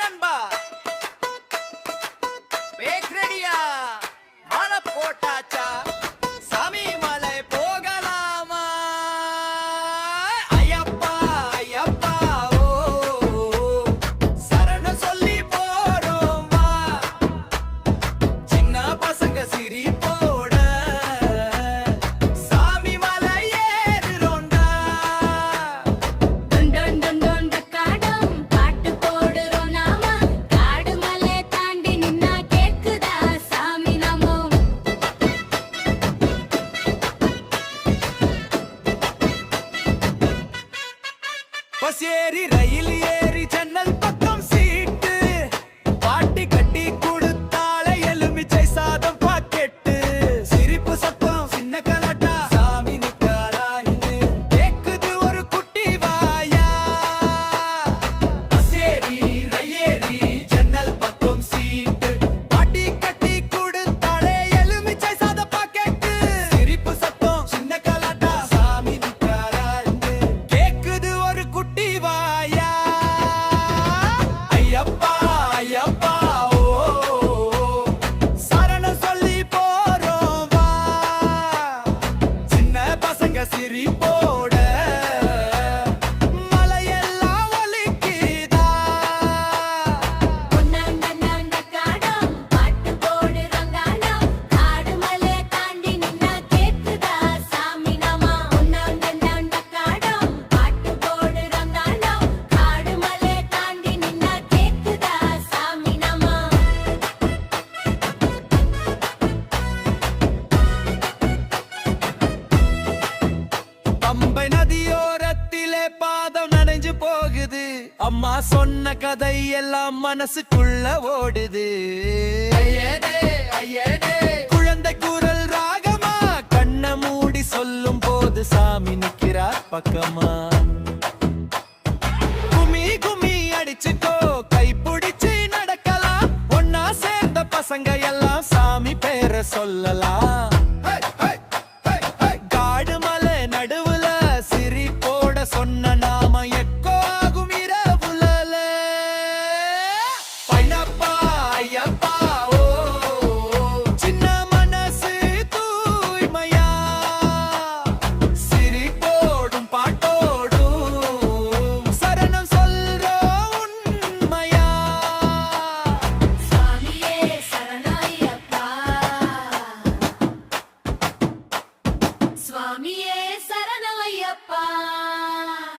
நண்பா பேக் ரெடியா மாலை போட்டாச்சா சாமி மலை போகலாமா ஐயப்பா ஐயப்பா ஓ சரண சொல்லி போறோம் வா சின்ன பசங்க சிரி போட சாமி மலை ஏறுறோண்டா டன் டன் டன் டன் டக்காடம் பாட்டு போடுறோம் நாம காடு மலை தாண்டி நின்னா கேக்குதா சாமி நாமம் பஸ் ஏறி ரயில் ஏறி ஜன்னல் பக்கம் சீட்டு பாட்டி கட்டி கொடுத்தால எலுமிச்சை சாதம் பாக்கெட்டு சிரிப்பு சத்தம் சின்ன கலாட்டா சாமி நிக்காரான்னு கேக்குது ஒரு குட்டி வாயா பஸ் ஏறி ரயில் ஏறி ஜன்னல் பக்கம் சீட்டு பாட்டி கட்டி கொடுத்தாலே எலுமிச்சை சாதம் பாக்கெட்டு சிரிப்பு சத்தம் சின்ன கலாட்டா சாமி நிக்காரான்னு கேக்குது ஒரு குட்டி வாயா ஐயப்பா ஐயப்பா ஓ சரணம் சொல்லி போறோம் வா சின்ன பசங்க சிரி போட மலையெல்லாம் ஒலிக்குதா டன் டன் டன் டக்காடம் பாட்டு போடுறோம் நாம காடு மலை தாண்டி நின்னா கேக்குதா சாமி நாமம் டன் டன் டன் டக்காடம் பாட்டு போடுறோம் நாம காடு மலை தாண்டி நின்னா கேக்குதா சாமி நாமம் பம்பை நதியோரத்திலே பாதம் நனைஞ்சு போகுது அம்மா சொன்ன கதை எல்லாம் மனசுக்குள்ள ஓடுது ஐயடே ஐயடே குழந்தை குரல் ராகமா கண்ண மூடி சொல்லும் போது சாமி நிக்கிறார் பக்கமா குமி குமி அடிச்சுக்கோ கை பிடிச்சு நடக்கலாம் ஒன்னா சேர்ந்த பசங்க எல்லாம் சாமி பேரை சொல்லலாம்